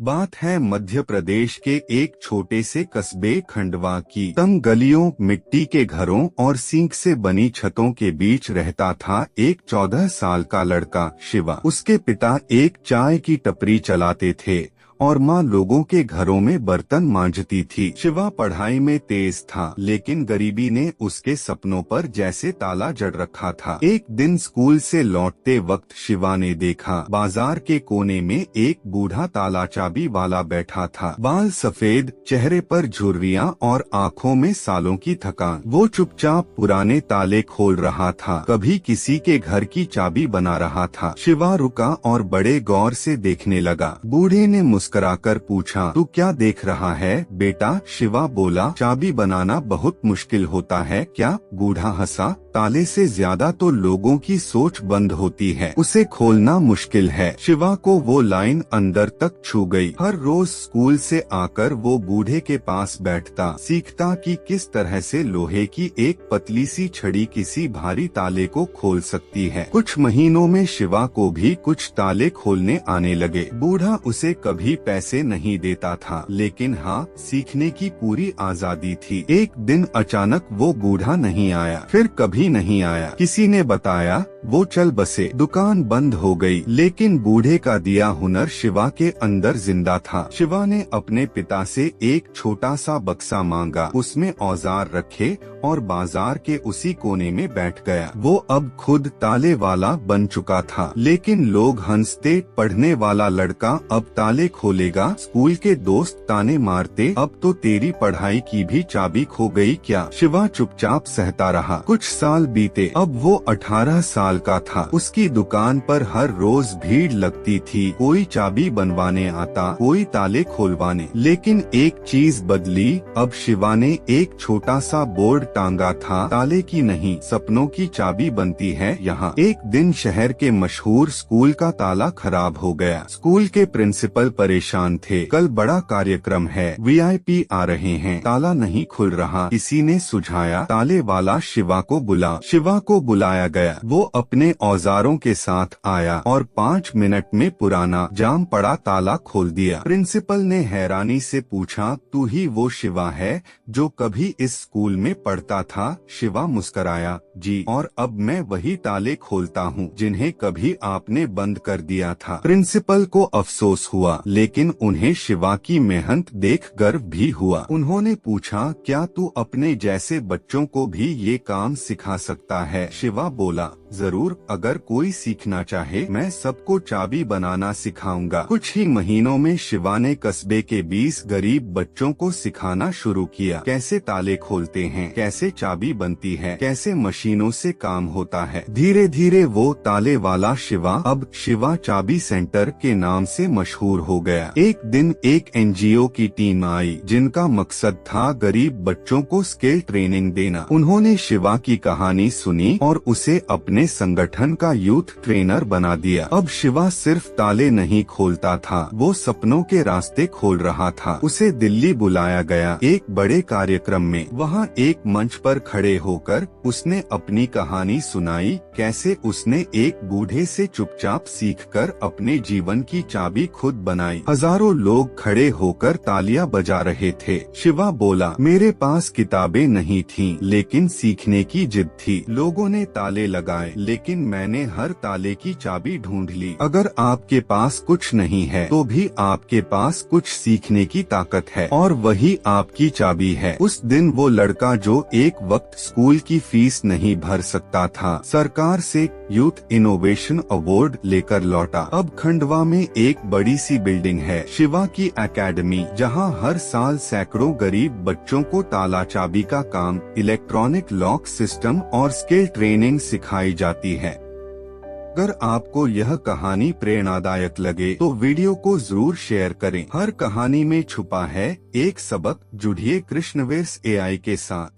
बात है मध्य प्रदेश के एक छोटे से कस्बे खंडवा की। तंग गलियों, मिट्टी के घरों और सींग से बनी छतों के बीच रहता था एक 14 साल का लड़का शिवा। उसके पिता एक चाय की टपरी चलाते थे और माँ लोगों के घरों में बर्तन मांजती थी। शिवा पढ़ाई में तेज था, लेकिन गरीबी ने उसके सपनों पर जैसे ताला जड़ रखा था। एक दिन स्कूल से लौटते वक्त शिवा ने देखा बाजार के कोने में एक बूढ़ा ताला चाबी वाला बैठा था। बाल सफेद, चेहरे पर झुर्रियां और आँखों में सालों की थकान। वो चुपचाप पुराने ताले खोल रहा था, कभी किसी के घर की चाबी बना रहा था। शिवा रुका और बड़े गौर से देखने लगा। बूढ़े ने मुस्कुराकर पूछा, तू क्या देख रहा है बेटा? शिवा बोला, चाबी बनाना बहुत मुश्किल होता है क्या? बूढ़ा हंसा, ताले से ज्यादा तो लोगों की सोच बंद होती है, उसे खोलना मुश्किल है। शिवा को वो लाइन अंदर तक छू गई। हर रोज स्कूल से आकर वो बूढ़े के पास बैठता, सीखता कि किस तरह से लोहे की एक पतली सी छड़ी किसी भारी ताले को खोल सकती है। कुछ महीनों में शिवा को भी कुछ ताले खोलने आने लगे। बूढ़ा उसे कभी पैसे नहीं देता था, लेकिन हाँ, सीखने की पूरी आजादी थी। एक दिन अचानक वो बूढ़ा नहीं आया, फिर कभी नहीं आया। किसी ने बताया वो चल बसे। दुकान बंद हो गई, लेकिन बूढ़े का दिया हुनर शिवा के अंदर जिंदा था। शिवा ने अपने पिता से एक छोटा सा बक्सा मांगा, उसमें औजार रखे और बाजार के उसी कोने में बैठ गया। वो अब खुद ताले वाला बन चुका था, लेकिन लोग हंसते, पढ़ने वाला लड़का अब ताले खोलेगा। स्कूल के दोस्त ताने मारते, अब तो तेरी पढ़ाई की भी चाबी खो गई क्या? शिवा चुपचाप सहता रहा। कुछ साल बीते, अब वो 18 साल का था। उसकी दुकान पर हर रोज भीड़ लगती थी, कोई चाबी बनवाने आता, कोई ताले खोलवाने। लेकिन एक चीज बदली, अब शिवा ने एक छोटा सा बोर्ड टांगा था, ताले की नहीं, सपनों की चाबी बनती है यहाँ। एक दिन शहर के मशहूर स्कूल का ताला खराब हो गया। स्कूल के प्रिंसिपल परेशान थे, कल बड़ा कार्यक्रम है, वीआईपी आ रहे हैं, ताला नहीं खुल रहा। किसी ने सुझाया, ताले वाला शिवा को बुला। शिवा को बुलाया गया। वो अपने औजारों के साथ आया और 5 मिनट में पुराना जाम पड़ा ताला खोल दिया। प्रिंसिपल ने हैरानी से पूछा, तू ही वो शिवा है जो कभी इस स्कूल में पढ़ता था? शिवा मुस्कुराया, जी, और अब मैं वही ताले खोलता हूँ जिन्हें कभी आपने बंद कर दिया था। प्रिंसिपल को अफसोस हुआ, लेकिन उन्हें शिवा की मेहनत देख गर्व भी हुआ। उन्होंने पूछा, क्या तू अपने जैसे बच्चों को भी ये काम सिखा सकता है? शिवा बोला, जरूर, अगर कोई सीखना चाहे मैं सबको चाबी बनाना सिखाऊंगा। कुछ ही महीनों में शिवा ने कस्बे के 20 गरीब बच्चों को सिखाना शुरू किया, कैसे ताले खोलते हैं, कैसे चाबी बनती है, कैसे मशीनों से काम होता है। धीरे धीरे वो ताले वाला शिवा अब शिवा चाबी सेंटर के नाम से मशहूर हो गया। एक दिन एक एनजीओ की टीम आई, जिनका मकसद था गरीब बच्चों को स्किल ट्रेनिंग देना। उन्होंने शिवा की कहानी सुनी और उसे अपने संगठन का यूथ ट्रेनर बना दिया। अब शिवा सिर्फ ताले नहीं खोलता था, वो सपनों के रास्ते खोल रहा था। उसे दिल्ली बुलाया गया एक बड़े कार्यक्रम में। वहाँ एक मंच पर खड़े होकर उसने अपनी कहानी सुनाई, कैसे उसने एक बूढ़े से चुपचाप सीखकर अपने जीवन की चाबी खुद बनाई। हजारों लोग खड़े होकर तालियां बजा रहे थे। शिवा बोला, मेरे पास किताबें नहीं थीं, लेकिन सीखने की जिद थी। लोगों ने ताले लगाए, लेकिन मैंने हर ताले की चाबी ढूंढ ली। अगर आपके पास कुछ नहीं है, तो भी आपके पास कुछ सीखने की ताकत है, और वही आपकी चाबी है। उस दिन वो लड़का जो एक वक्त स्कूल की फीस नहीं भर सकता था, सरकार से यूथ इनोवेशन अवार्ड लेकर लौटा। अब खंडवा में एक बड़ी सी बिल्डिंग है, शिवा की एकेडमी, जहां हर साल सैकड़ों गरीब बच्चों को ताला चाबी का काम, इलेक्ट्रॉनिक लॉक सिस्टम और स्किल ट्रेनिंग सिखाई जाती है। अगर आपको यह कहानी प्रेरणादायक लगे तो वीडियो को जरूर शेयर करें। हर कहानी में छुपा है एक सबक। जुड़िए कृष्णवेर्स एआई के साथ।